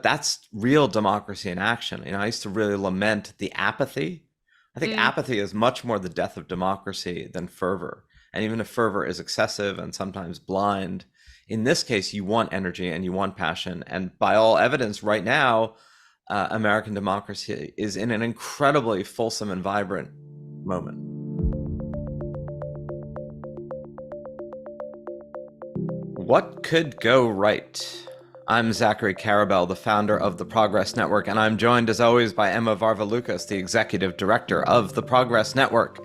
that's real democracy in action. I used to really lament the apathy. I think apathy is much more the death of democracy than fervor. And even if fervor is excessive and sometimes blind, in this case, you want energy and you want passion. And by all evidence, right now, American democracy is in an incredibly fulsome and vibrant moment. What could go right? I'm Zachary Karabell, the founder of the Progress Network, and I'm joined as always by Emma Varvaloucas, the executive director of the Progress Network.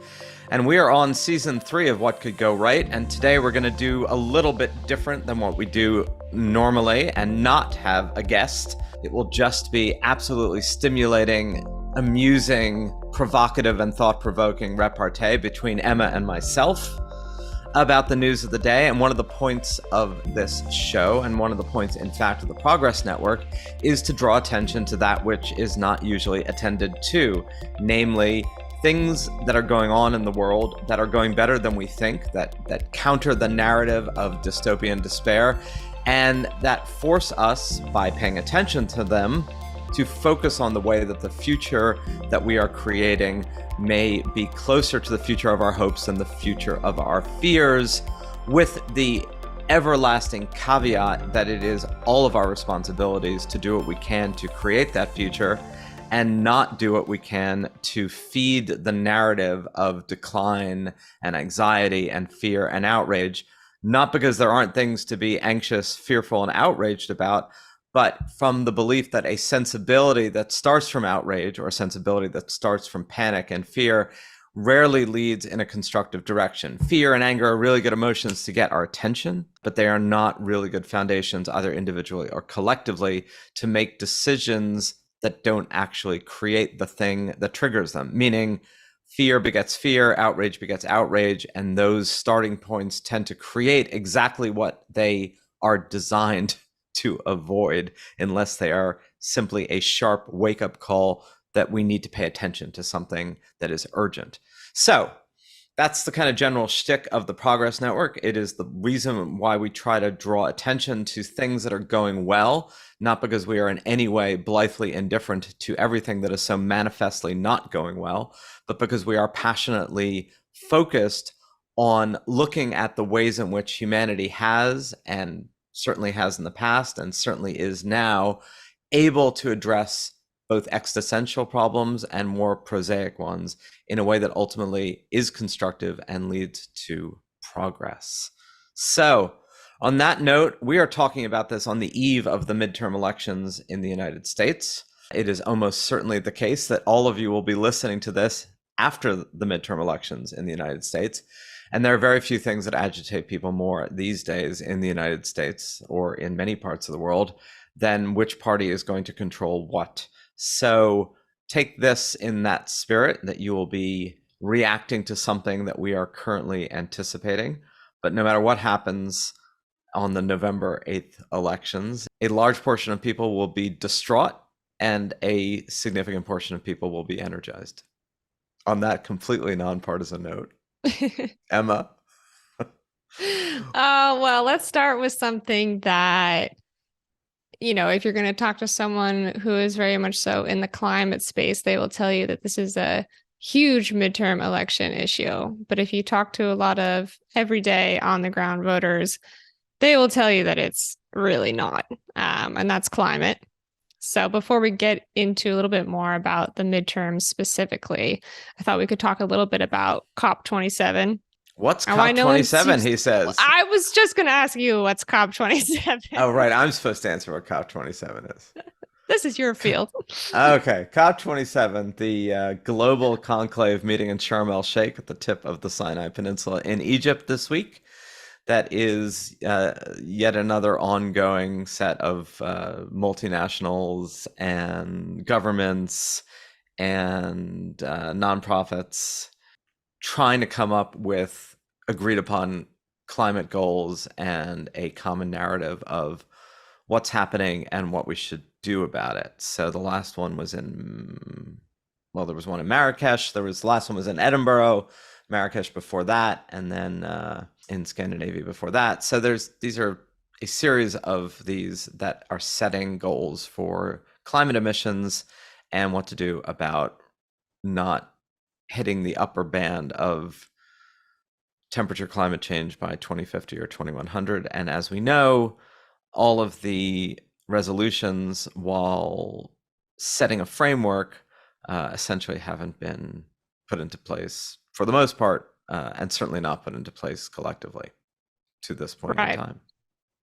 And we are on season 3 of What Could Go Right, and today we're going to do a little bit different than what we do normally and not have a guest. It will just be absolutely stimulating, amusing, provocative, and thought-provoking repartee between Emma and myself about the news of the day. And one of the points of this show, and one of the points, in fact, of the Progress Network, is to draw attention to that which is not usually attended to, namely things that are going on in the world that are going better than we think, that counter the narrative of dystopian despair, and that force us, by paying attention to them, to focus on the way that the future that we are creating may be closer to the future of our hopes than the future of our fears, with the everlasting caveat that it is all of our responsibilities to do what we can to create that future and not do what we can to feed the narrative of decline and anxiety and fear and outrage, not because there aren't things to be anxious, fearful, and outraged about, but from the belief that a sensibility that starts from outrage or a sensibility that starts from panic and fear rarely leads in a constructive direction. Fear and anger are really good emotions to get our attention, but they are not really good foundations, either individually or collectively, to make decisions that don't actually create the thing that triggers them. Meaning, fear begets fear, outrage begets outrage, and those starting points tend to create exactly what they are designed to avoid, unless they are simply a sharp wake-up call that we need to pay attention to something that is urgent. So that's the kind of general shtick of the Progress Network. It is the reason why we try to draw attention to things that are going well, not because we are in any way blithely indifferent to everything that is so manifestly not going well, but because we are passionately focused on looking at the ways in which humanity has, and certainly has in the past and certainly is now, able to address both existential problems and more prosaic ones in a way that ultimately is constructive and leads to progress. So, on that note, we are talking about this on the eve of the midterm elections in the United States. It is almost certainly the case that all of you will be listening to this after the midterm elections in the United States. And there are very few things that agitate people more these days in the United States or in many parts of the world than which party is going to control what. So take this in that spirit, that you will be reacting to something that we are currently anticipating. But no matter what happens on the November 8th elections, a large portion of people will be distraught and a significant portion of people will be energized. On that completely nonpartisan note, Emma. Well, let's start with something that, if you're going to talk to someone who is very much so in the climate space, they will tell you that this is a huge midterm election issue. But if you talk to a lot of everyday on the ground voters, they will tell you that it's really not. And that's climate. So before we get into a little bit more about the midterms specifically, I thought we could talk a little bit about COP27. What's COP27, he says? I was just going to ask you, what's COP27? Oh, right. I'm supposed to answer what COP27 is. This is your field. Okay. COP27, the global conclave meeting in Sharm el-Sheikh at the tip of the Sinai Peninsula in Egypt this week. That is yet another ongoing set of multinationals and governments and nonprofits trying to come up with agreed upon climate goals and a common narrative of what's happening and what we should do about it. So the last one was there was one in Marrakesh. The last one was in Edinburgh, Marrakesh before that, and then in Scandinavia before that. So these are a series of these that are setting goals for climate emissions and what to do about not hitting the upper band of temperature climate change by 2050 or 2100. And as we know, all of the resolutions, while setting a framework, essentially haven't been put into place for the most part, and certainly not put into place collectively to this point in Right. time.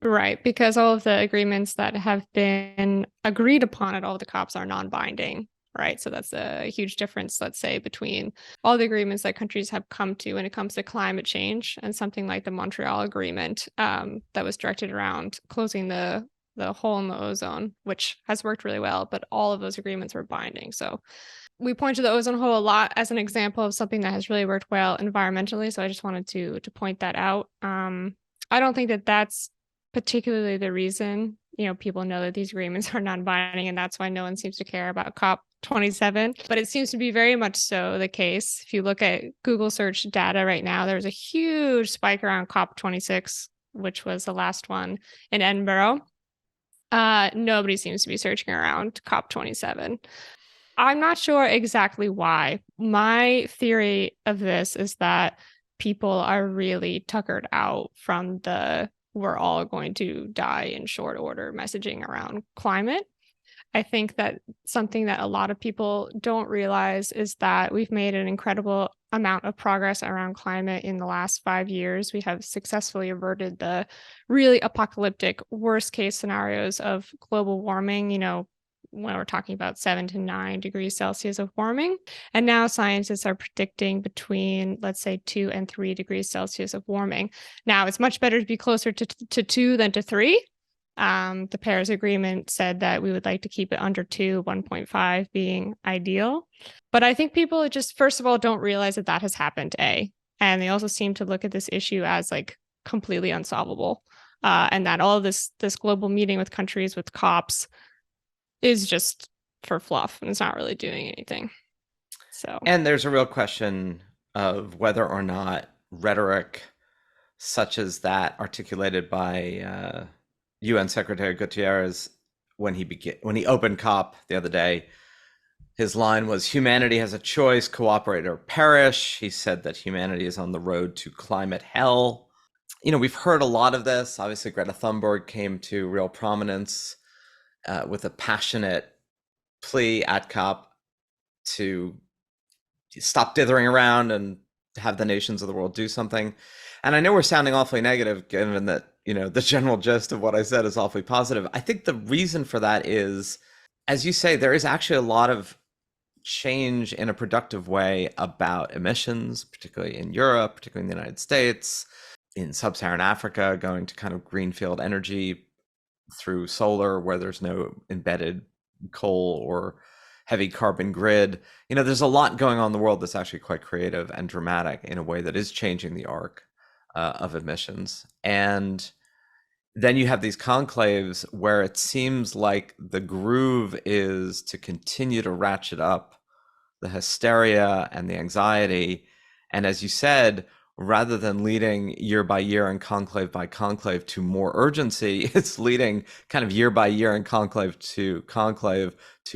Right, because all of the agreements that have been agreed upon at all the COPs are non-binding, right? So that's a huge difference, let's say, between all the agreements that countries have come to when it comes to climate change and something like the Montreal Agreement that was directed around closing the hole in the ozone, which has worked really well, but all of those agreements were binding. So we point to the ozone hole a lot as an example of something that has really worked well environmentally. So I just wanted to point that out. I don't think that that's particularly the reason, people know that these agreements are non-binding, and that's why no one seems to care about COP27. But it seems to be very much so the case. If you look at Google search data right now, there's a huge spike around COP26, which was the last one in Edinburgh. Nobody seems to be searching around COP27. I'm not sure exactly why. My theory of this is that people are really tuckered out from the we're all going to die in short order messaging around climate. I think that something that a lot of people don't realize is that we've made an incredible amount of progress around climate in the last 5 years. We have successfully averted the really apocalyptic worst case scenarios of global warming, when we're talking about 7 to 9 degrees Celsius of warming. And now scientists are predicting between, let's say, 2 and 3 degrees Celsius of warming. Now, it's much better to be closer to 2 than to 3. The Paris Agreement said that we would like to keep it under 2, 1.5 being ideal. But I think people just, first of all, don't realize that that has happened, A. And they also seem to look at this issue as like completely unsolvable. And that all of this global meeting with countries, with COPs, is just for fluff, and it's not really doing anything. So, And there's a real question of whether or not rhetoric such as that articulated by UN Secretary Guterres when he opened COP the other day, his line was, "Humanity has a choice, cooperate or perish." He said that humanity is on the road to climate hell. We've heard a lot of this. Obviously, Greta Thunberg came to real prominence with a passionate plea at COP to stop dithering around and have the nations of the world do something. And I know we're sounding awfully negative, given that, the general gist of what I said is awfully positive. I think the reason for that is, as you say, there is actually a lot of change in a productive way about emissions, particularly in Europe, particularly in the United States, in sub-Saharan Africa, going to kind of greenfield energy through solar where there's no embedded coal or heavy carbon grid. There's a lot going on in the world that's actually quite creative and dramatic in a way that is changing the arc of emissions. And then you have these conclaves where it seems like the groove is to continue to ratchet up the hysteria and the anxiety. And as you said, rather than leading year by year and conclave by conclave to more urgency, it's leading kind of year by year and conclave to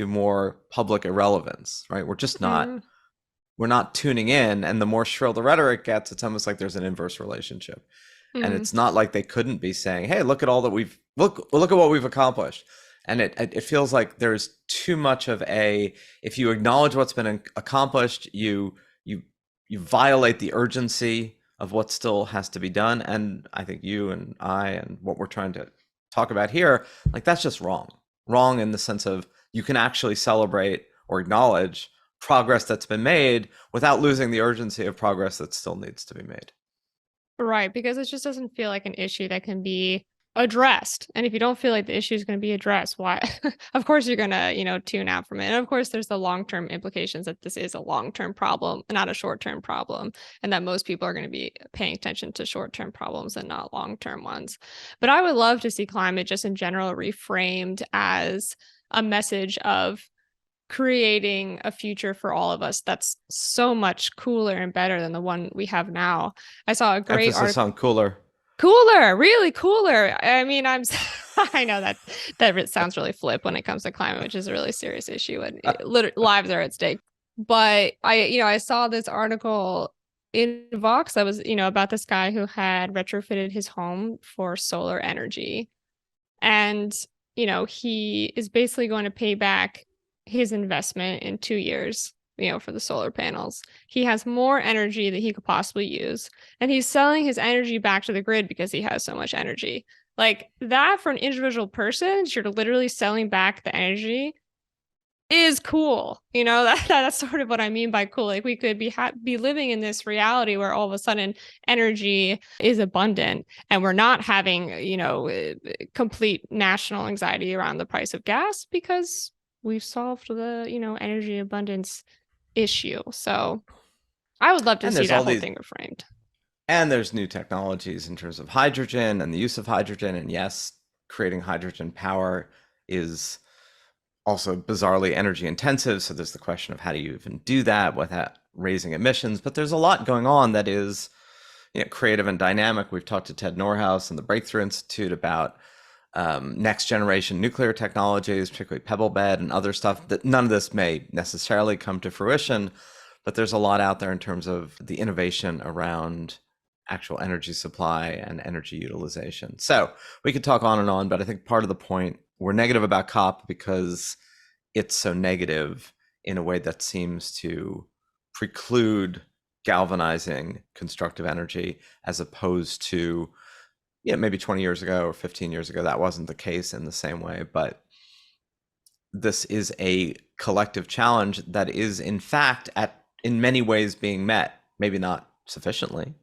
more public irrelevance, right? We're not tuning in. And the more shrill the rhetoric gets, it's almost like there's an inverse relationship. And it's not like they couldn't be saying, "Hey, look at all that look at what we've accomplished." And it feels like there's too much of if you acknowledge what's been accomplished, you violate the urgency of what still has to be done. And I think you and I and what we're trying to talk about here, like, that's just wrong. Wrong in the sense of you can actually celebrate or acknowledge progress that's been made without losing the urgency of progress that still needs to be made. right, because it just doesn't feel like an issue that can be addressed. And if you don't feel like the issue is going to be addressed, why? Of course, you're going to, tune out from it. And of course, there's the long-term implications that this is a long-term problem, not a short-term problem, and that most people are going to be paying attention to short-term problems and not long-term ones. But I would love to see climate just in general reframed as a message of creating a future for all of us that's so much cooler and better than the one we have now. I saw a great Emphasis article. on cooler. Cooler, really cooler. I mean, I know that sounds really flip when it comes to climate, which is a really serious issue and lives are at stake. But I saw this article in Vox that was, about this guy who had retrofitted his home for solar energy. And, he is basically going to pay back his investment in 2 years, for the solar panels. He has more energy that he could possibly use, and he's selling his energy back to the grid because he has so much energy. Like that for an individual person, you're literally selling back the energy is cool. That's sort of what I mean by cool. Like we could be living in this reality where all of a sudden energy is abundant and we're not having, complete national anxiety around the price of gas because we've solved the, energy abundance issue. So I would love to And see there's that all whole these, thing reframed. and there's new technologies in terms of hydrogen and the use of hydrogen. And yes, creating hydrogen power is also bizarrely energy intensive. So there's the question of how do you even do that without raising emissions? But there's a lot going on that is, creative and dynamic. We've talked to Ted Norhaus and the Breakthrough Institute about next generation nuclear technologies, particularly pebble bed and other stuff. That none of this may necessarily come to fruition, but there's a lot out there in terms of the innovation around actual energy supply and energy utilization. So we could talk on and on, but I think part of the point, we're negative about COP because it's so negative in a way that seems to preclude galvanizing constructive energy, as opposed to, maybe 20 years ago or 15 years ago, that wasn't the case in the same way. But this is a collective challenge that is, in fact, in many ways being met, maybe not sufficiently.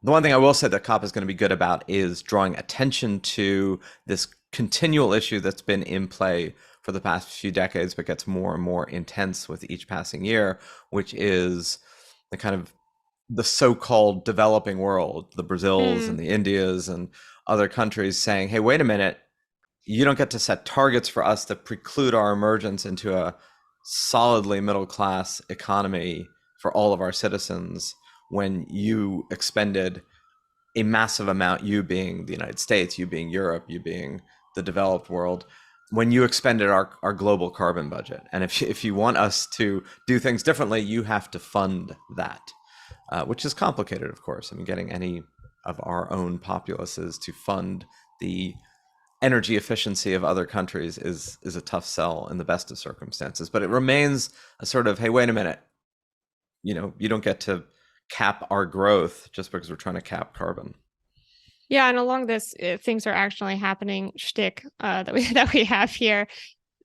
The one thing I will say that COP is going to be good about is drawing attention to this continual issue that's been in play for the past few decades, but gets more and more intense with each passing year, which is the so-called developing world, the Brazils and the Indias and other countries saying, hey, wait a minute, you don't get to set targets for us that preclude our emergence into a solidly middle-class economy for all of our citizens when you expended a massive amount, you being the United States, you being Europe, you being the developed world, when you expended our global carbon budget. And if you want us to do things differently, you have to fund that, which is complicated, of course. I mean, getting any of our own populaces to fund the energy efficiency of other countries is a tough sell in the best of circumstances. But it remains a sort of, hey, wait a minute, you don't get to cap our growth just because we're trying to cap carbon. Yeah, and along this, things are actually happening shtick that we have here.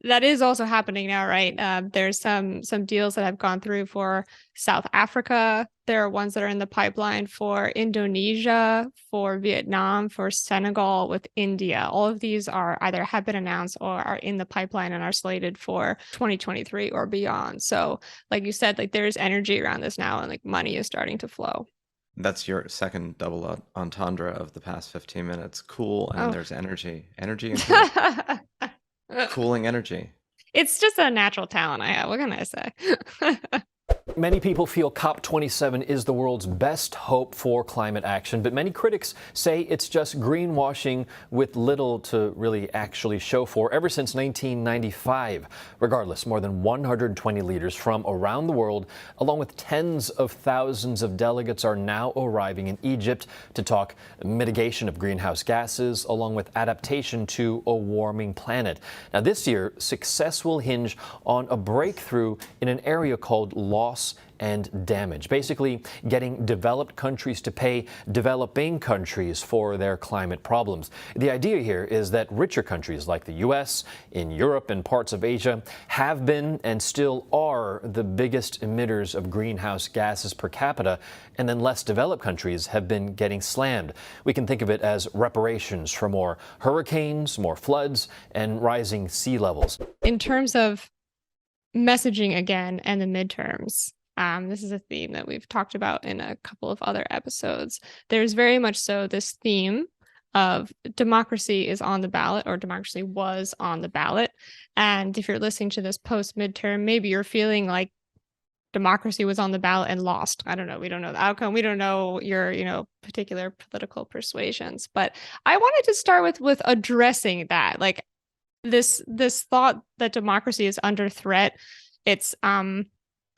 That is also happening now, right? There's some deals that have gone through for South Africa. There are ones that are in the pipeline for Indonesia, for Vietnam, for Senegal, with India. All of these are either have been announced or are in the pipeline and are slated for 2023 or beyond. So, like you said, like there's energy around this now, and like money is starting to flow. That's your second double entendre of the past 15 minutes. Cool, and there's energy. Energy and cool. Cooling energy. It's just a natural talent I have. What can I say? Many people feel COP27 is the world's best hope for climate action, but many critics say it's just greenwashing with little to really actually show for ever since 1995. Regardless, more than 120 leaders from around the world, along with tens of thousands of delegates, are now arriving in Egypt to talk mitigation of greenhouse gases, along with adaptation to a warming planet. Now, this year, success will hinge on a breakthrough in an area called loss and damage, basically getting developed countries to pay developing countries for their climate problems. The idea here is that richer countries like the U.S., in Europe, and parts of Asia have been and still are the biggest emitters of greenhouse gases per capita, and then less developed countries have been getting slammed. We can think of it as reparations for more hurricanes, more floods, and rising sea levels. In terms of messaging again and the midterms, this is a theme that we've talked about in a couple of other episodes. There's very much so this theme of democracy is on the ballot, or democracy was on the ballot. And if you're listening to this post midterm, maybe you're feeling like democracy was on the ballot and lost. I don't know. We don't know the outcome. We don't know your, particular political persuasions. But I wanted to start with addressing that. Like this thought that democracy is under threat. It's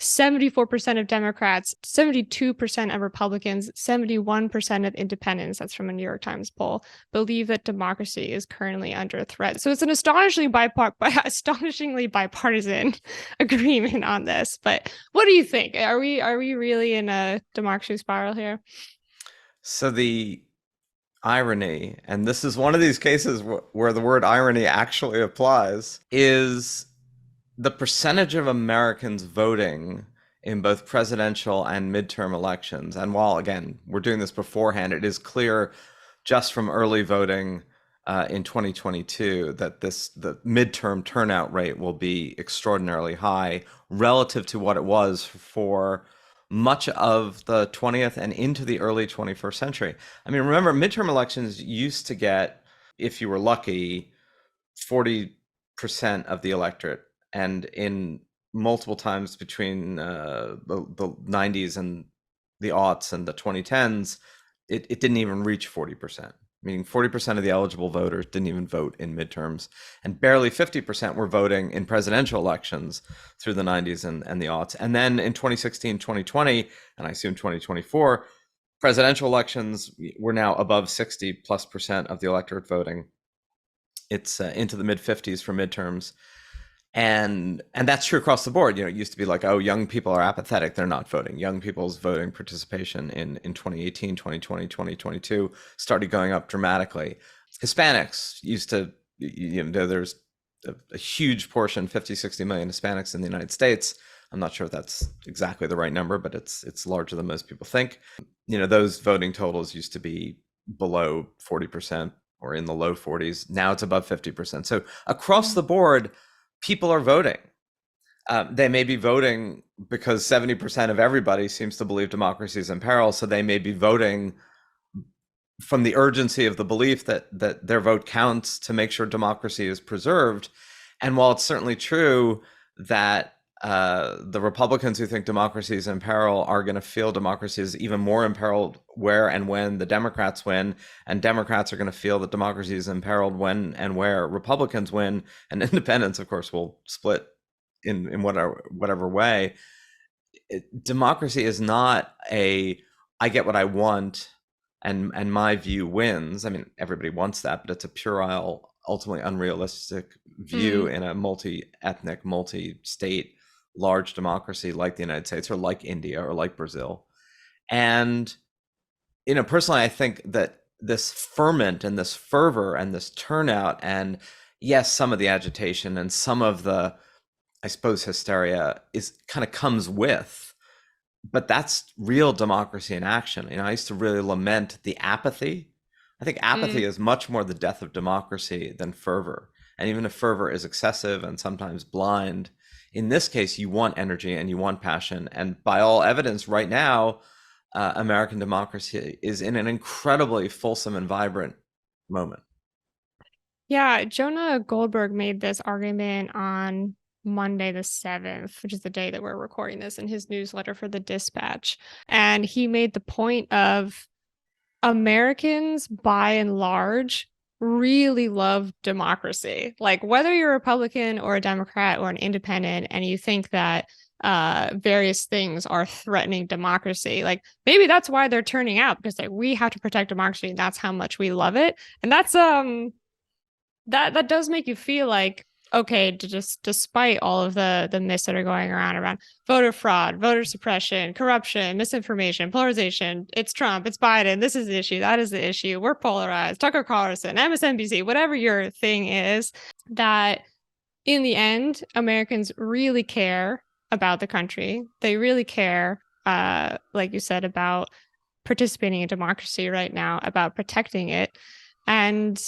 74% of Democrats, 72% of Republicans, 71% of independents, that's from a New York Times poll, believe that democracy is currently under threat. So it's an astonishingly bipartisan agreement on this. But what do you think? Are we really in a democracy spiral here? So the irony, and this is one of these cases where the word irony actually applies, is the percentage of Americans voting in both presidential and midterm elections. And while, again, we're doing this beforehand, it is clear just from early voting in 2022 that the midterm turnout rate will be extraordinarily high relative to what it was for much of the 20th and into the early 21st century. I mean, remember, midterm elections used to get, if you were lucky, 40% of the electorate. And in multiple times between the 90s and the aughts and the 2010s, it didn't even reach 40%, meaning 40% of the eligible voters didn't even vote in midterms, and barely 50% were voting in presidential elections through the 90s and the aughts. And then in 2016, 2020, and I assume 2024, presidential elections were now above 60+% of the electorate voting. It's into the mid 50s for midterms. And that's true across the board. It used to be like, oh, young people are apathetic, they're not voting. Young people's voting participation in 2018, 2020, 2022 started going up dramatically. Hispanics used to, there's a huge portion, 50, 60 million Hispanics in the United States. I'm not sure if that's exactly the right number, but it's larger than most people think. Those voting totals used to be below 40% or in the low 40s. Now it's above 50%. So across the board, people are voting. They may be voting because 70% of everybody seems to believe democracy is in peril. So they may be voting from the urgency of the belief that their vote counts to make sure democracy is preserved. And while it's certainly true that the Republicans who think democracy is in peril are going to feel democracy is even more imperiled where and when the Democrats win, and Democrats are going to feel that democracy is imperiled when and where Republicans win, and independents, of course, will split in whatever way. Democracy is not a I get what I want and my view wins. I mean, everybody wants that, but it's a puerile, ultimately unrealistic view in a multi-ethnic, multi-state, large democracy like the United States or like India or like Brazil. And, personally, I think that this ferment and this fervor and this turnout, and yes, some of the agitation and some of the, I suppose, hysteria kind of comes with, but that's real democracy in action. I used to really lament the apathy. I think apathy is much more the death of democracy than fervor. And even if fervor is excessive and sometimes blind, in this case, you want energy and you want passion. And by all evidence right now, American democracy is in an incredibly fulsome and vibrant moment. Yeah, Jonah Goldberg made this argument on Monday the 7th, which is the day that we're recording this, in his newsletter for the Dispatch. And he made the point of Americans, by and large, really love democracy. Like, whether you're a Republican or a Democrat or an independent, and you think that various things are threatening democracy, like maybe that's why they're turning out, because we have to protect democracy, and that's how much we love it. And that's that does make you feel like, okay, just despite all of the myths that are going around voter fraud, voter suppression, corruption, misinformation, polarization, it's Trump, it's Biden, this is the issue, that is the issue, we're polarized, Tucker Carlson, MSNBC, whatever your thing is, that in the end, Americans really care about the country. They really care, like you said, about participating in democracy right now, about protecting it. And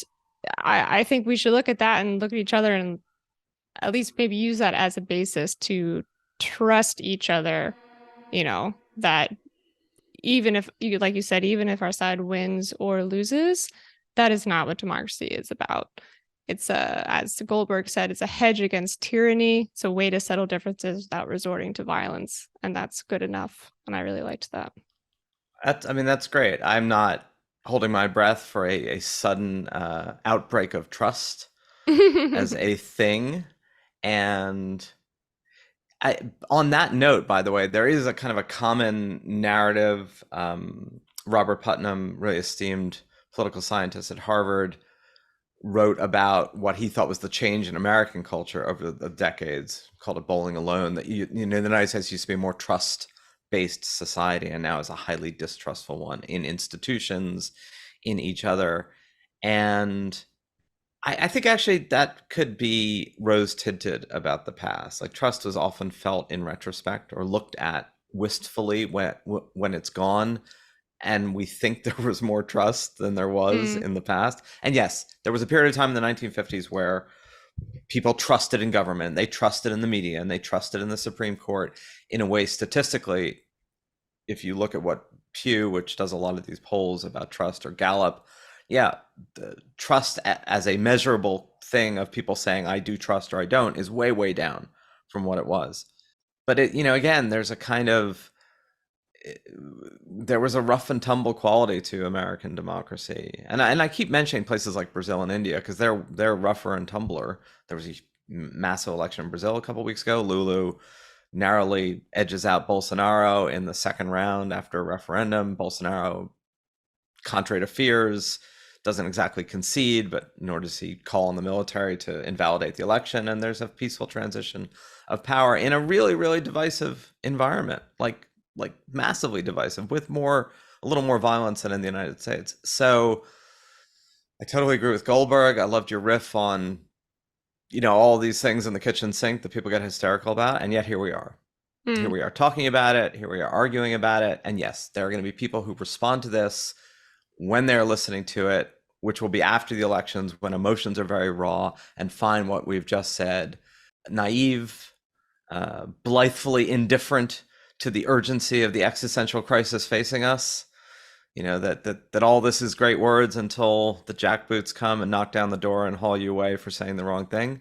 I think we should look at that and look at each other and at least maybe use that as a basis to trust each other, that even if, like you said, even if our side wins or loses, that is not what democracy is about. It's as Goldberg said, it's a hedge against tyranny. It's a way to settle differences without resorting to violence. And that's good enough. And I really liked that. That's great. I'm not holding my breath for a sudden outbreak of trust as a thing. And on that note, by the way, there is a kind of a common narrative. Robert Putnam, really esteemed political scientist at Harvard, wrote about what he thought was the change in American culture over the decades, called it bowling alone, that the United States used to be a more trust-based society and now is a highly distrustful one in institutions, in each other. And I think actually that could be rose-tinted about the past. Like, trust was often felt in retrospect or looked at wistfully when it's gone. And we think there was more trust than there was in the past. And yes, there was a period of time in the 1950s where people trusted in government, they trusted in the media, and they trusted in the Supreme Court in a way statistically. If you look at what Pew, which does a lot of these polls about trust, or Gallup, the trust as a measurable thing of people saying I do trust or I don't is way, way down from what it was. But again, there's a kind of, there was a rough and tumble quality to American democracy. And I keep mentioning places like Brazil and India because they're rougher and tumbler. There was a massive election in Brazil a couple of weeks ago. Lulu narrowly edges out Bolsonaro in the second round after a referendum. Bolsonaro, contrary to fears, doesn't exactly concede, but nor does he call on the military to invalidate the election. And there's a peaceful transition of power in a really, really divisive environment, like massively divisive, with a little more violence than in the United States. So I totally agree with Goldberg. I loved your riff on, all these things in the kitchen sink that people get hysterical about. And yet here we are. Here we are talking about it. Here we are arguing about it. And yes, there are going to be people who respond to this when they're listening to it, which will be after the elections, when emotions are very raw, and find what we've just said naive, blithely indifferent to the urgency of the existential crisis facing us. That all this is great words until the jackboots come and knock down the door and haul you away for saying the wrong thing.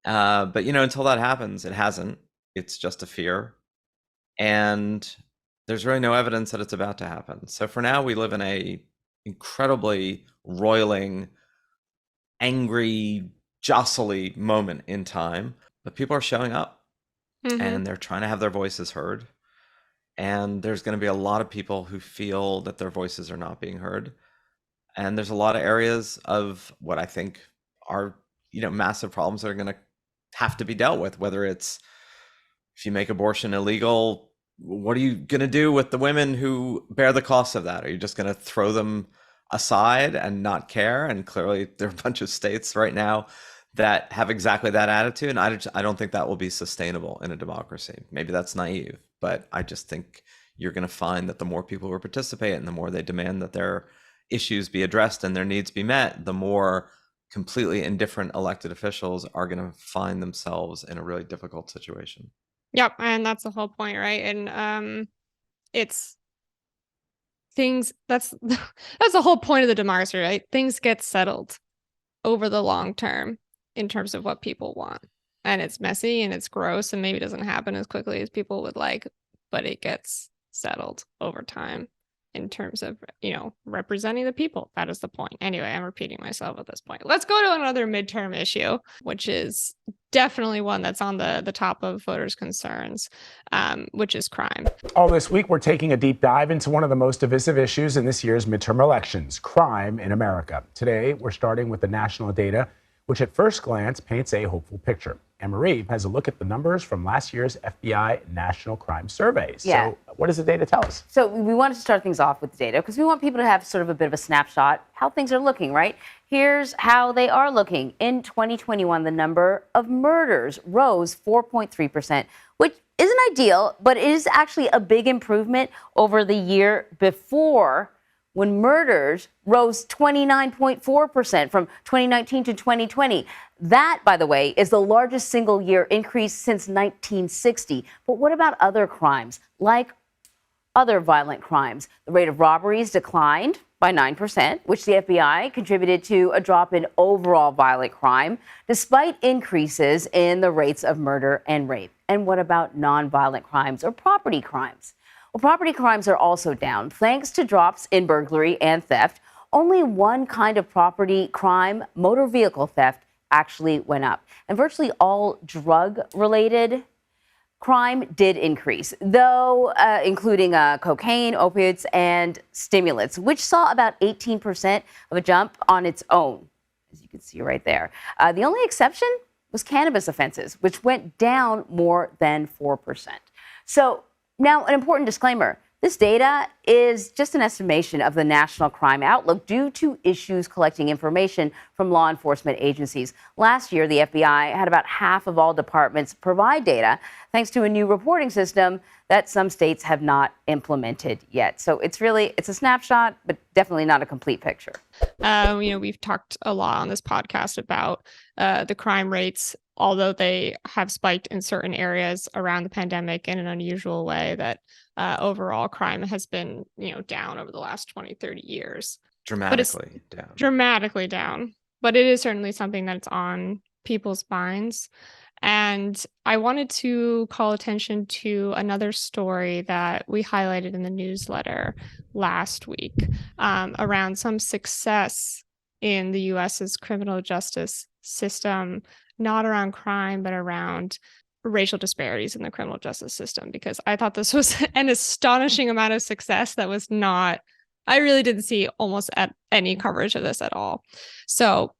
But until that happens, it hasn't. It's just a fear. And there's really no evidence that it's about to happen. So for now, we live in a incredibly roiling, angry, jostly moment in time. But people are showing up and they're trying to have their voices heard. And there's going to be a lot of people who feel that their voices are not being heard. And there's a lot of areas of what I think are, massive problems that are going to have to be dealt with, whether it's, if you make abortion illegal, what are you going to do with the women who bear the cost of that? Are you just going to throw them aside and not care? And clearly there are a bunch of states right now that have exactly that attitude. And I don't think that will be sustainable in a democracy. Maybe that's naive, but I just think you're going to find that the more people who participate and the more they demand that their issues be addressed and their needs be met, the more completely indifferent elected officials are going to find themselves in a really difficult situation. Yep. And that's the whole point, right? And it's things that's the whole point of the democracy, right? Things get settled over the long term in terms of what people want. And it's messy and it's gross and maybe doesn't happen as quickly as people would like, but it gets settled over time in terms of, representing the people. That is the point. Anyway, I'm repeating myself at this point. Let's go to another midterm issue, which is definitely one that's on the top of voters' concerns, which is crime. All this week, we're taking a deep dive into one of the most divisive issues in this year's midterm elections, crime in America. Today, we're starting with the national data, which at first glance paints a hopeful picture. Anne-Marie has a look at the numbers from last year's FBI National Crime Survey. Yeah. So what does the data tell us? So we wanted to start things off with the data because we want people to have sort of a bit of a snapshot how things are looking, right? Here's how they are looking. In 2021, the number of murders rose 4.3%, which isn't ideal, but it is actually a big improvement over the year before, when murders rose 29.4% from 2019 to 2020. That, by the way, is the largest single year increase since 1960. But what about other crimes, like other violent crimes? The rate of robberies declined by 9%, which the FBI contributed to a drop in overall violent crime, despite increases in the rates of murder and rape. And what about nonviolent crimes or property crimes? Well, property crimes are also down, thanks to drops in burglary and theft. Only one kind of property crime, motor vehicle theft, actually went up. And virtually all drug-related crime did increase, though including cocaine, opiates, and stimulants, which saw about 18% of a jump on its own, as you can see right there. The only exception was cannabis offenses, which went down more than 4%. So now, an important disclaimer. This data is just an estimation of the national crime outlook due to issues collecting information from law enforcement agencies. Last year, the FBI had about half of all departments provide data, thanks to a new reporting system that some states have not implemented yet. So it's a snapshot, but definitely not a complete picture. We've talked a lot on this podcast about the crime rates, although they have spiked in certain areas around the pandemic in an unusual way, that overall crime has been, down over the last 20, 30 years. Dramatically down. Dramatically down. But it is certainly something that's on people's minds. And I wanted to call attention to another story that we highlighted in the newsletter last week around some success in the US's criminal justice system, not around crime, but around racial disparities in the criminal justice system, because I thought this was an astonishing amount of success that was not, I really didn't see almost any coverage of this at all. So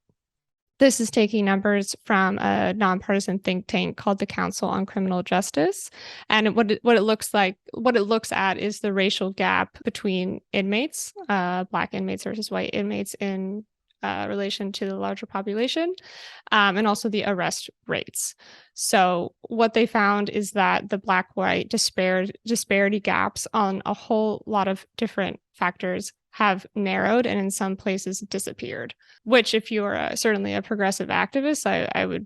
this is taking numbers from a nonpartisan think tank called the Council on Criminal Justice. And what it looks at is the racial gap between inmates, Black inmates versus white inmates in relation to the larger population, and also the arrest rates. So what they found is that the Black-white disparity gaps on a whole lot of different factors have narrowed and in some places disappeared, which if you're certainly a progressive activist, I would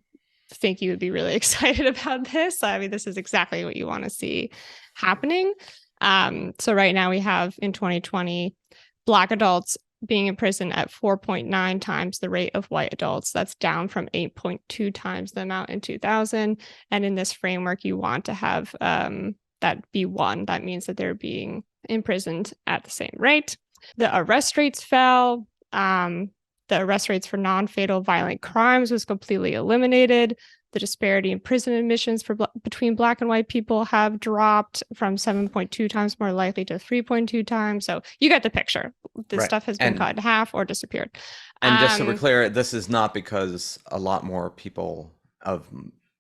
think you would be really excited about this. I mean, this is exactly what you want to see happening. So right now we have in 2020, Black adults being in prison at 4.9 times the rate of white adults. That's down from 8.2 times the amount in 2000. And in this framework, you want to have that be one. That means that they're being imprisoned at the same rate. The arrest rates fell. The arrest rates for non-fatal violent crimes was completely eliminated. The disparity in prison admissions between Black and white people have dropped from 7.2 times more likely to 3.2 times. So you get the picture. This stuff has been cut in half or disappeared. And just so we're clear, this is not because a lot more people of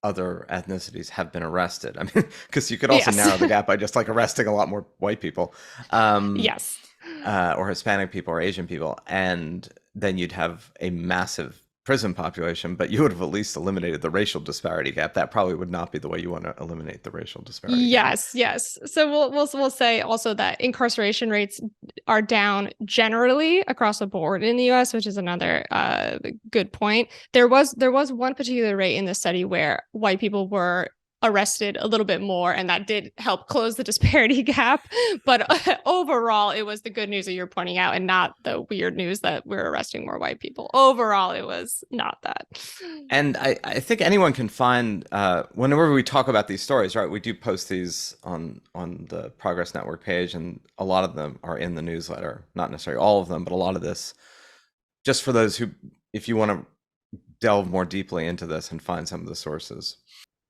other ethnicities have been arrested. I mean, because you could also narrow the gap by just like arresting a lot more white people. Yes. Or Hispanic people or Asian people. And then you'd have a massive prison population, but you would have at least eliminated the racial disparity gap. That probably would not be the way you want to eliminate the racial disparity gap. Yes. So we'll say also that incarceration rates are down generally across the board in the US, which is another good point. There was one particular rate in the study where white people were arrested a little bit more, and that did help close the disparity gap. But overall, it was the good news that you're pointing out and not the weird news that we're arresting more white people. Overall, it was not that. And I think anyone can find, whenever we talk about these stories, right, we do post these on the Progress Network page, and a lot of them are in the newsletter. Not necessarily all of them, but a lot of this, just for those who, if you want to delve more deeply into this and find some of the sources.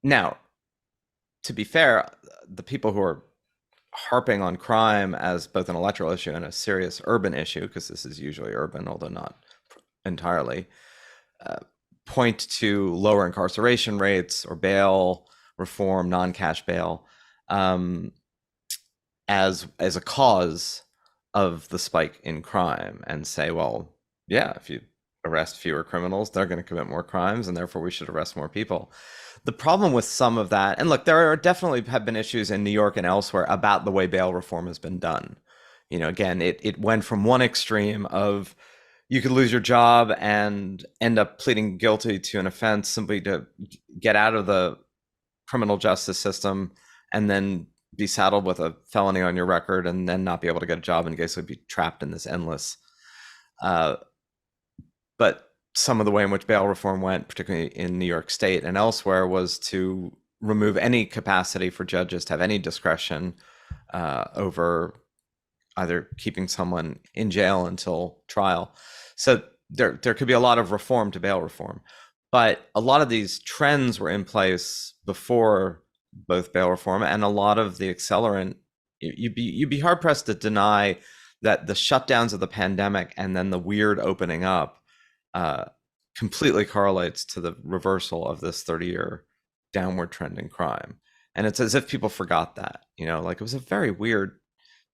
Now, to be fair, the people who are harping on crime as both an electoral issue and a serious urban issue, because this is usually urban, although not entirely, point to lower incarceration rates or bail reform, non-cash bail, as a cause of the spike in crime, and say, well, yeah, if you arrest fewer criminals, they're going to commit more crimes, and therefore we should arrest more people. The problem with some of that, and look, there are definitely have been issues in New York and elsewhere about the way bail reform has been done. You know, again, it went from one extreme of you could lose your job and end up pleading guilty to an offense simply to get out of the criminal justice system and then be saddled with a felony on your record and then not be able to get a job and basically be trapped in this endless But some of the way in which bail reform went, particularly in New York State and elsewhere, was to remove any capacity for judges to have any discretion over either keeping someone in jail until trial. So there could be a lot of reform to bail reform. But a lot of these trends were in place before both bail reform, and a lot of the accelerant, you'd be hard pressed to deny that the shutdowns of the pandemic and then the weird opening up completely correlates to the reversal of this 30-year downward trend in crime. And it's as if people forgot that, like it was a very weird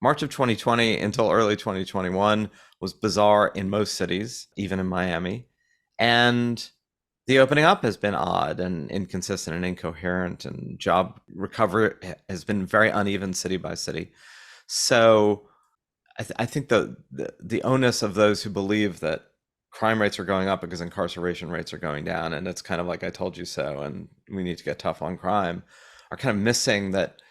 March of 2020 until early 2021 was bizarre in most cities, even in Miami. And the opening up has been odd and inconsistent and incoherent, and job recovery has been very uneven city by city. So I think the onus of those who believe that crime rates are going up because incarceration rates are going down, and it's kind of like I told you so, and we need to get tough on crime, are kind of missing that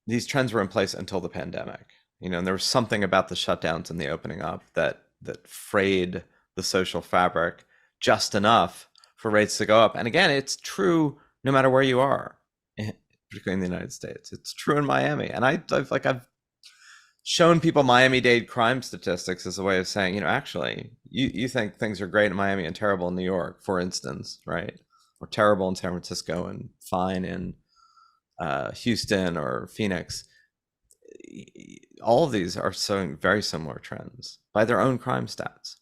these trends were in place until the pandemic. And there was something about the shutdowns and the opening up that frayed the social fabric just enough for rates to go up. And again, it's true no matter where you are, particularly in the United States. It's true in Miami. And I've shown people Miami-Dade crime statistics as a way of saying, actually, you think things are great in Miami and terrible in New York, for instance, right? Or terrible in San Francisco and fine in Houston or Phoenix. All of these are showing very similar trends by their own crime stats.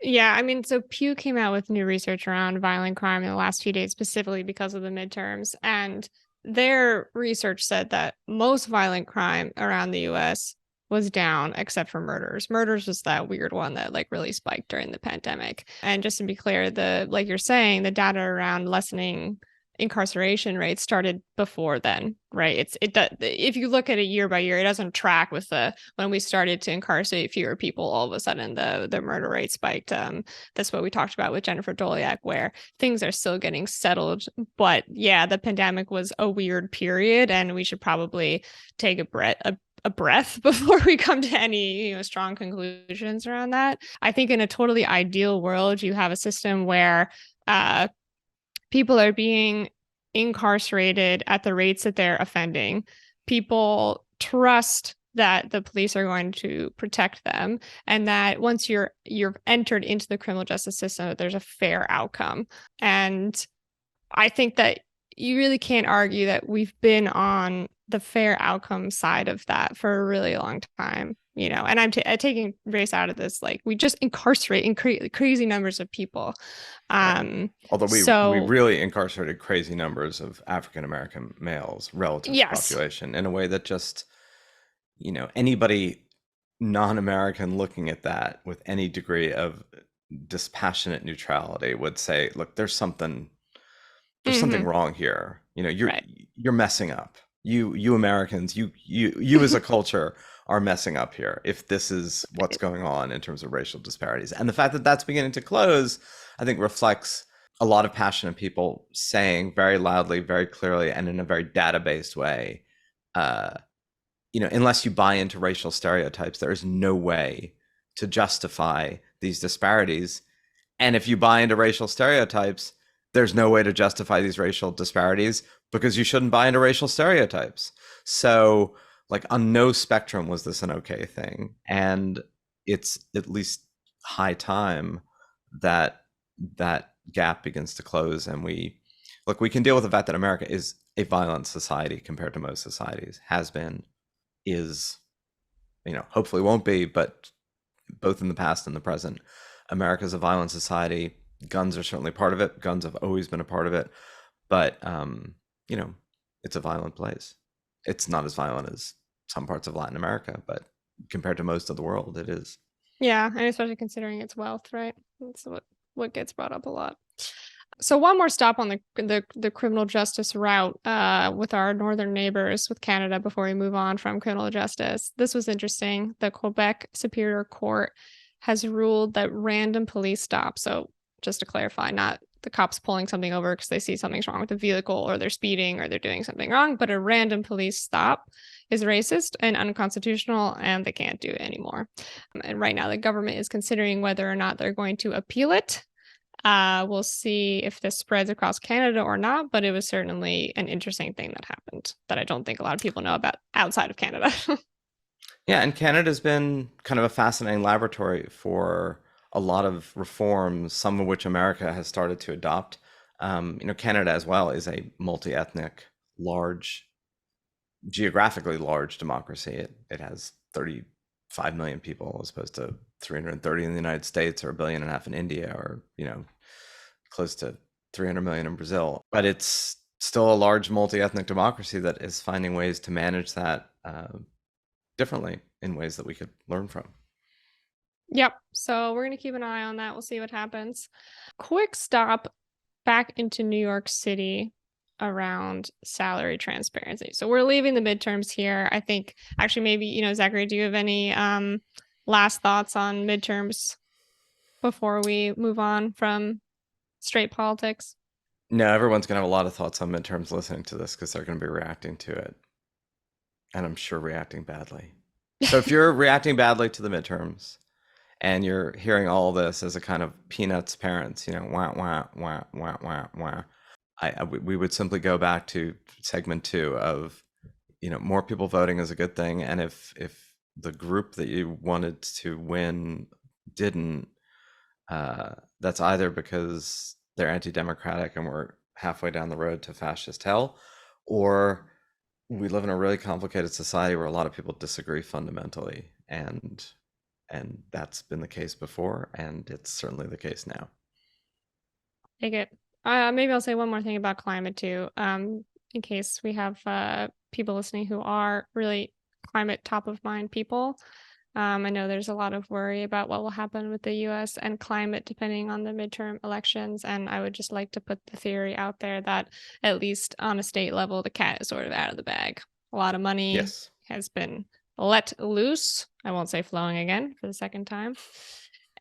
Yeah, I mean, so Pew came out with new research around violent crime in the last few days, specifically because of the midterms. And their research said that most violent crime around the US was down except for murders. Murders was that weird one that really spiked during the pandemic. And just to be clear, like you're saying, the data around lessening incarceration rates started before then, right? If you look at it year by year, it doesn't track with when we started to incarcerate fewer people, all of a sudden the murder rate spiked. That's what we talked about with Jennifer Doliak, where things are still getting settled. But yeah, the pandemic was a weird period, and we should probably take a breath before we come to any strong conclusions around that. I think in a totally ideal world, you have a system where people are being incarcerated at the rates that they're offending. People trust that the police are going to protect them, and that once you're entered into the criminal justice system, that there's a fair outcome. And I think that you really can't argue that we've been on the fair outcome side of that for a really long time. And I'm taking race out of this. Like, we just incarcerate crazy numbers of people. Although we really incarcerated crazy numbers of African-American males relative to population in a way that just, anybody non-American looking at that with any degree of dispassionate neutrality would say, look, there's something wrong here. You're messing up. You Americans, you as a culture are messing up here if this is what's going on in terms of racial disparities. And the fact that that's beginning to close, I think, reflects a lot of passionate people saying very loudly, very clearly, and in a very data-based way, unless you buy into racial stereotypes, there is no way to justify these disparities. And if you buy into racial stereotypes, there's no way to justify these racial disparities because you shouldn't buy into racial stereotypes. So, on no spectrum was this an okay thing. And it's at least high time that that gap begins to close. And we can deal with the fact that America is a violent society compared to most societies, has been, is, hopefully won't be, but both in the past and the present, America's a violent society. Guns are certainly part of it. Guns have always been a part of it. But, it's a violent place. It's not as violent as some parts of Latin America, but compared to most of the world, it is. Yeah, and especially considering its wealth, right? That's what gets brought up a lot. So one more stop on the criminal justice route with our northern neighbors, with Canada, before we move on from criminal justice. This was interesting. The Quebec Superior Court has ruled that random police stops, so just to clarify, not the cops pulling something over because they see something's wrong with the vehicle, or they're speeding, or they're doing something wrong. But a random police stop is racist and unconstitutional, and they can't do it anymore. And right now, the government is considering whether or not they're going to appeal it. We'll see if this spreads across Canada or not, but it was certainly an interesting thing that happened that I don't think a lot of people know about outside of Canada. Yeah, and Canada's been kind of a fascinating laboratory for a lot of reforms, some of which America has started to adopt. Canada as well is a multi-ethnic, geographically large democracy. It has 35 million people as opposed to 330 in the United States, or 1.5 billion in India, or close to 300 million in Brazil. But it's still a large multi-ethnic democracy that is finding ways to manage that differently in ways that we could learn from. Yep. So we're going to keep an eye on that. We'll see what happens. Quick stop back into New York City around salary transparency. So we're leaving the midterms here. I think actually maybe, Zachary, do you have any last thoughts on midterms before we move on from straight politics? No, everyone's going to have a lot of thoughts on midterms listening to this because they're going to be reacting to it. And I'm sure reacting badly. So if you're reacting badly to the midterms and you're hearing all this as a kind of Peanuts parents, wah, wah, wah, wah, wah, wah, we would simply go back to segment 2 of, more people voting is a good thing. And if the group that you wanted to win didn't, that's either because they're anti-democratic and we're halfway down the road to fascist hell, or we live in a really complicated society where a lot of people disagree fundamentally, and that's been the case before, and it's certainly the case now. Take it. Maybe I'll say one more thing about climate too, in case we have people listening who are really climate top of mind people. I know there's a lot of worry about what will happen with the US and climate depending on the midterm elections. And I would just like to put the theory out there that at least on a state level, the cat is sort of out of the bag. A lot of money has been let loose. I won't say flowing again for the second time.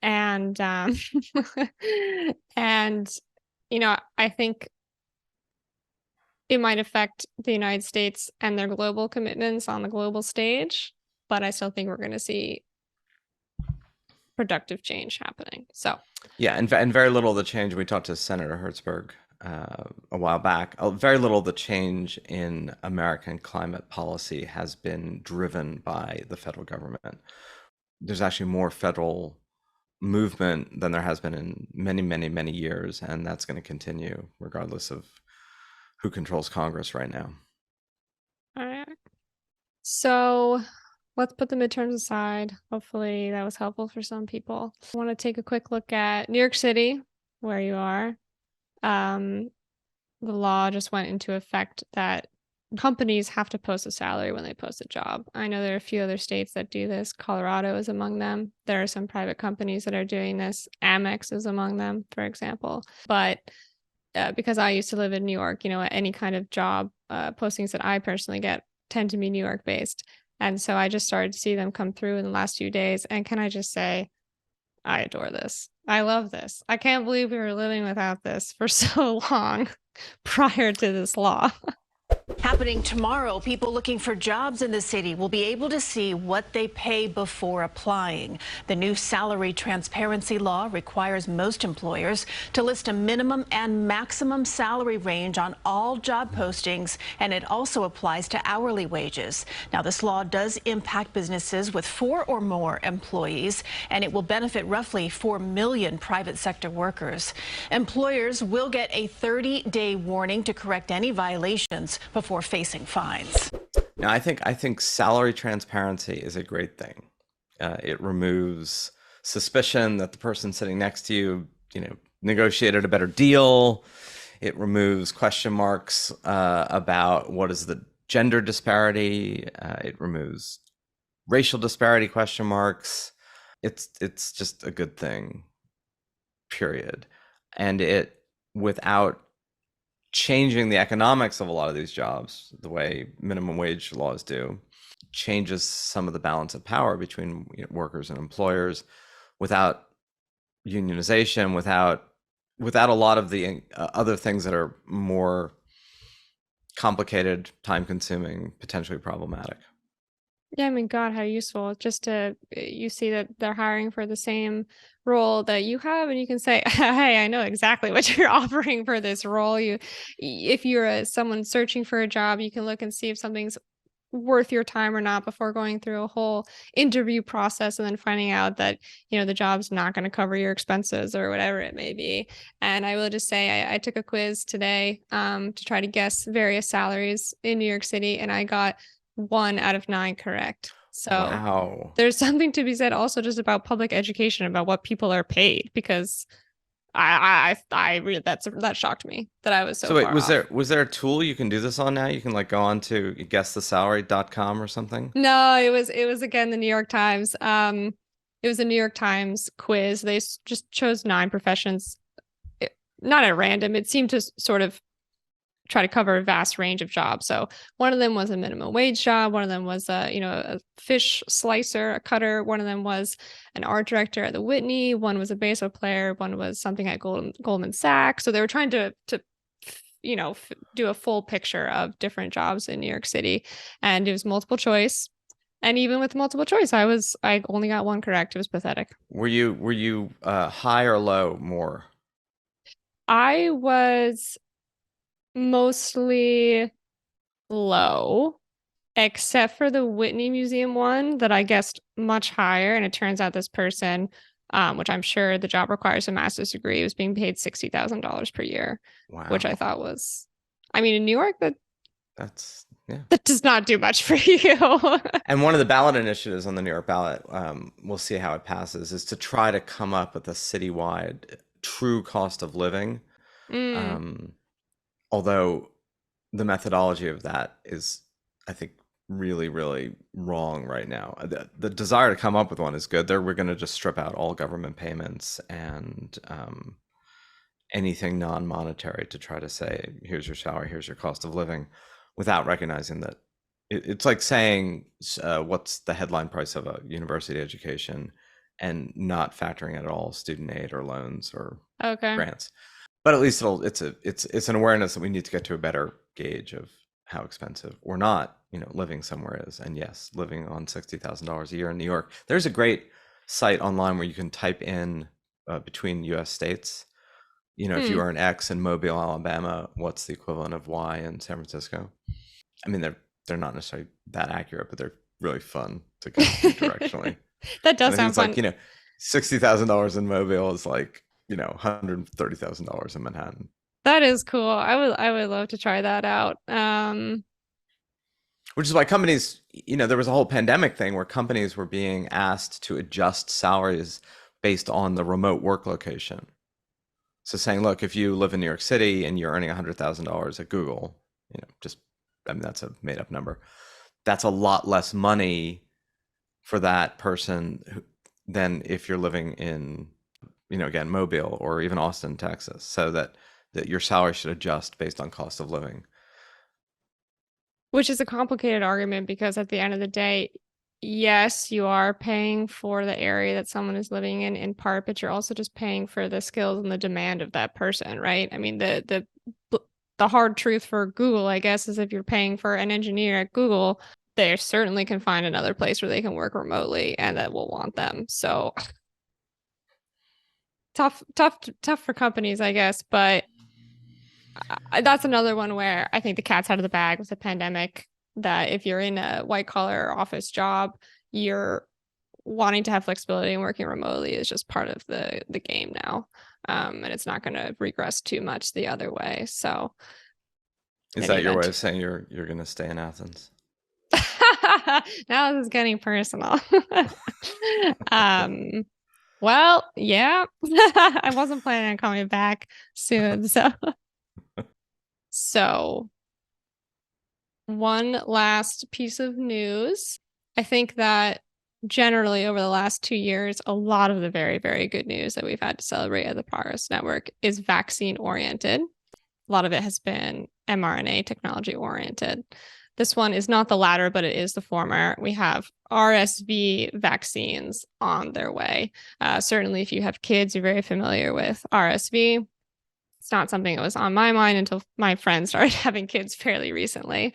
And, I think it might affect the United States and their global commitments on the global stage. But I still think we're going to see productive change happening. So yeah, and very little of the change. We talked to Senator Hertzberg a while back. Very little of the change in American climate policy has been driven by the federal government. There's actually more federal movement than there has been in many, many, many years, and that's going to continue regardless of who controls Congress right now. All right. So let's put the midterms aside. Hopefully that was helpful for some people. I want to take a quick look at New York City, where you are. The law just went into effect that companies have to post a salary when they post a job. I know there are a few other states that do this. Colorado is among them. There are some private companies that are doing this. Amex is among them, for example. But because I used to live in New York, any kind of job postings that I personally get tend to be New York based. And so I just started to see them come through in the last few days. And can I just say, I adore this. I love this. I can't believe we were living without this for so long prior to this law. Happening tomorrow, people looking for jobs in the city will be able to see what they pay before applying. The new salary transparency law requires most employers to list a minimum and maximum salary range on all job postings, and it also applies to hourly wages. Now, this law does impact businesses with 4 or more employees, and it will benefit roughly 4 million private sector workers. Employers will get a 30-day warning to correct any violations before facing fines. Now, I think salary transparency is a great thing. It removes suspicion that the person sitting next to you, negotiated a better deal. It removes question marks about what is the gender disparity. It removes racial disparity question marks. It's just a good thing, period. And it, without changing the economics of a lot of these jobs, the way minimum wage laws do, changes some of the balance of power between workers and employers, without unionization, without without a lot of the other things that are more complicated, time-consuming, potentially problematic. Yeah, I mean, God, how useful. Just to you see that they're hiring for the same role that you have, and you can say, "Hey, I know exactly what you're offering for this role." If you're someone searching for a job, you can look and see if something's worth your time or not before going through a whole interview process and then finding out that the job's not going to cover your expenses or whatever it may be. And I will just say I took a quiz today to try to guess various salaries in New York City, and I got 1 out of 9 correct. So Wow. there's something to be said also just about public education, about what people are paid, because I really that shocked me that I was so So wait, far was off. there a tool you can do this on now? You can like go on to guessthesalary.com or something? No, it was again the New York Times. It was a New York Times quiz. They just chose 9 professions, not at random. It seemed to sort of try to cover a vast range of jobs. So one of them was a minimum wage job. One of them was a fish slicer, a cutter. One of them was an art director at the Whitney. One was a baseball player. One was something at Goldman Sachs. So they were trying to do a full picture of different jobs in New York City, and it was multiple choice. And even with multiple choice, I only got 1 correct. It was pathetic. Were you high or low more? I was mostly low, except for the Whitney Museum one that I guessed much higher. And it turns out this person, which I'm sure the job requires a master's degree, was being paid $60,000 per year, which I Wow. thought was, I mean, in New York, That's yeah. that does not do much for you. And one of the ballot initiatives on the New York ballot, we'll see how it passes, is to try to come up with a citywide true cost of living. Mm. Although the methodology of that is, I think, really, really wrong right now. The desire to come up with one is good. We're going to just strip out all government payments and anything non-monetary to try to say, here's your salary, here's your cost of living, without recognizing that it's like saying what's the headline price of a university education and not factoring at all student aid or loans or Okay. grants. But at least it's an awareness that we need to get to a better gauge of how expensive or not, living somewhere is. And yes, living on $60,000 a year in New York. There's a great site online where you can type in between U.S. states. If you are an X in Mobile, Alabama, what's the equivalent of Y in San Francisco? I mean, they're not necessarily that accurate, but they're really fun to go through directionally. That does And I think sound it's fun. like, $60,000 in Mobile is like, $130,000 in Manhattan. That is cool. I would love to try that out. Which is why companies, there was a whole pandemic thing where companies were being asked to adjust salaries based on the remote work location. So saying, look, if you live in New York City and you're earning $100,000 at Google, that's a made up number. That's a lot less money for that person than if you're living in, again, Mobile or even Austin, Texas. So that your salary should adjust based on cost of living. Which is a complicated argument because at the end of the day, yes, you are paying for the area that someone is living in part, but you're also just paying for the skills and the demand of that person, right? I mean, the hard truth for Google, I guess, is if you're paying for an engineer at Google, they certainly can find another place where they can work remotely and that will want them. So tough for companies, I guess, but that's another one where I think the cat's out of the bag with the pandemic, that if you're in a white collar office job, you're wanting to have flexibility and working remotely is just part of the game now. And it's not going to regress too much the other way. So is that your way of saying you're going to stay in Athens? Now this is getting personal. Well, yeah. I wasn't planning on coming back soon, so one last piece of news. I think that generally over the last 2 years, a lot of the very, very good news that we've had to celebrate at the Progress Network is vaccine oriented. A lot of it has been mRNA technology oriented. This one is not the latter, but it is the former. We have RSV vaccines on their way. Certainly, if you have kids, you're very familiar with RSV. It's not something that was on my mind until my friends started having kids fairly recently.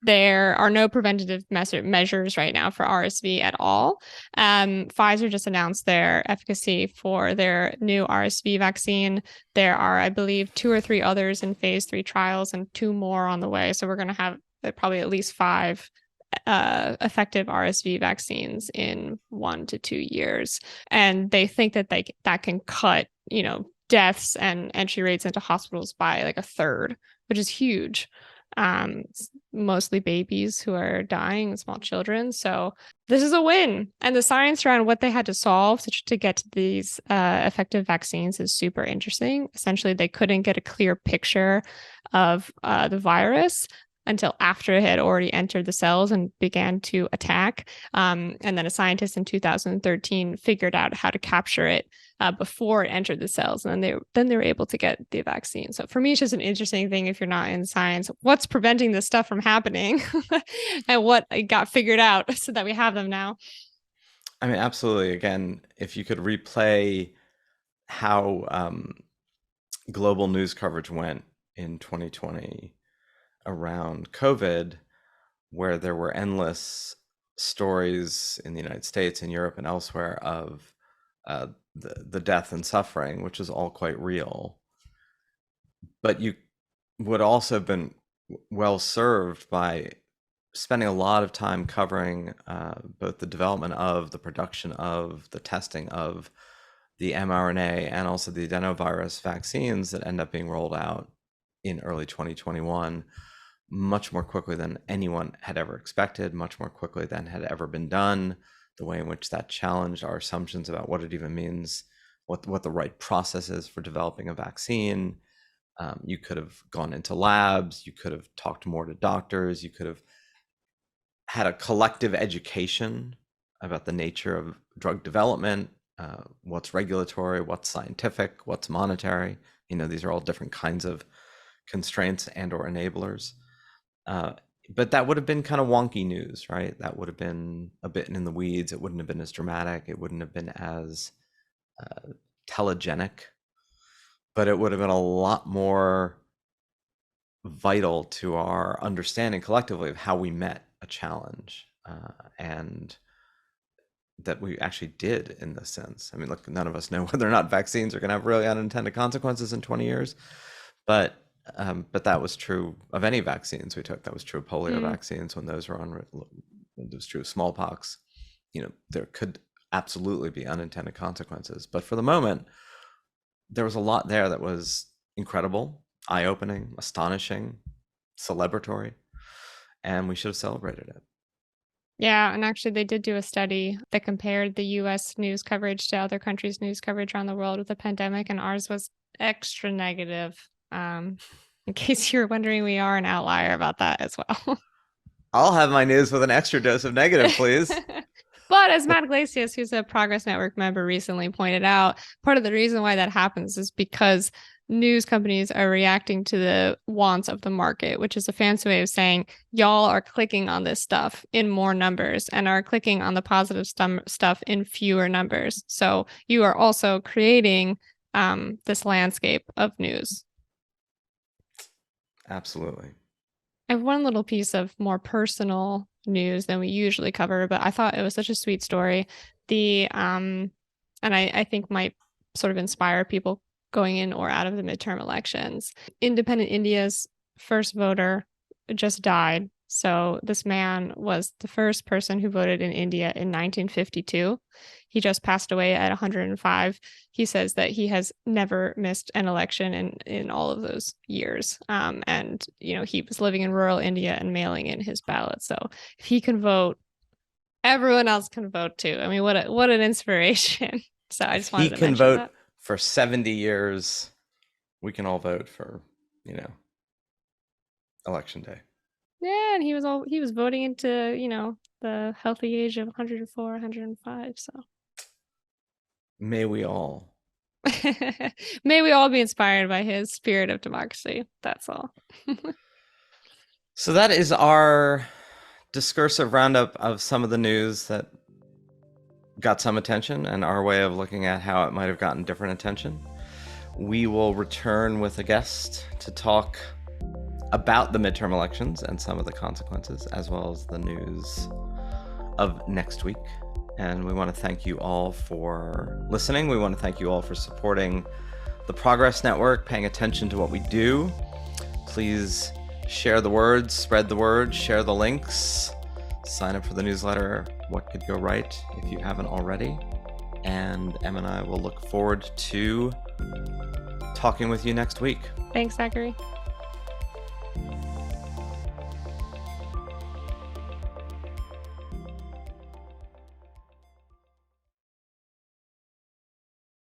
There are no preventative measures right now for RSV at all. Pfizer just announced their efficacy for their new RSV vaccine. There are, I believe, 2 or 3 others in phase 3 trials and 2 more on the way. So we're going to have probably at least 5 effective RSV vaccines in 1 to 2 years. And they think that that can cut, deaths and entry rates into hospitals by like a third, which is huge. It's mostly babies who are dying, small children. So this is a win. And the science around what they had to solve to get to these effective vaccines is super interesting. Essentially, they couldn't get a clear picture of the virus until after it had already entered the cells and began to attack. And then a scientist in 2013 figured out how to capture it before it entered the cells. And then they were able to get the vaccine. So for me, it's just an interesting thing if you're not in science, what's preventing this stuff from happening and what got figured out so that we have them now. I mean, absolutely. Again, if you could replay how global news coverage went in 2020 around COVID, where there were endless stories in the United States and Europe and elsewhere of the death and suffering, which is all quite real. But you would also have been well served by spending a lot of time covering both the development of, the production of, the testing of the mRNA and also the adenovirus vaccines that end up being rolled out in early 2021, much more quickly than anyone had ever expected, much more quickly than had ever been done. The way in which that challenged our assumptions about what it even means, what the right process is for developing a vaccine. You could have gone into labs, you could have talked more to doctors, you could have had a collective education about the nature of drug development, what's regulatory, what's scientific, what's monetary. These are all different kinds of constraints and or enablers. But that would have been kind of wonky news, right? That would have been a bit in the weeds. It wouldn't have been as dramatic. It wouldn't have been as telegenic, but it would have been a lot more vital to our understanding collectively of how we met a challenge, and that we actually did in this sense. I mean, look, none of us know whether or not vaccines are going to have really unintended consequences in 20 years, but that was true of any vaccines we took. That was true of polio vaccines when those were on. It was true of smallpox. There could absolutely be unintended consequences. But for the moment, there was a lot there that was incredible, eye-opening, astonishing, celebratory, and we should have celebrated it. Yeah, and actually they did do a study that compared the US news coverage to other countries' news coverage around the world with the pandemic, and ours was extra negative. In case you're wondering, we are an outlier about that as well. I'll have my news with an extra dose of negative, please. But as Matt Iglesias, who's a Progress Network member, recently pointed out, part of the reason why that happens is because news companies are reacting to the wants of the market, which is a fancy way of saying y'all are clicking on this stuff in more numbers and are clicking on the positive stuff in fewer numbers. So you are also creating this landscape of news. Absolutely. I have one little piece of more personal news than we usually cover, but I thought it was such a sweet story. And I think might sort of inspire people going in or out of the midterm elections. Independent India's first voter just died. So this man was the first person who voted in India in 1952. He just passed away at 105. He says that he has never missed an election in all of those years. And, he was living in rural India and mailing in his ballot. So if he can vote, everyone else can vote too. I mean, what an inspiration. So I just wanted to mention that. He can vote for 70 years. We can all vote for, election day. Yeah, and he was voting into, the healthy age of 104, 105. So may we all be inspired by his spirit of democracy. That's all. So that is our discursive roundup of some of the news that got some attention and our way of looking at how it might have gotten different attention. we will return with a guest to talk about the midterm elections and some of the consequences, as well as the news of next week. And we want to thank you all for listening. We want to thank you all for supporting the Progress Network, paying attention to what we do. Please share the word, spread the word, share the links, sign up for the newsletter, What Could Go Right, if you haven't already. And Em and I will look forward to talking with you next week. Thanks, Zachary.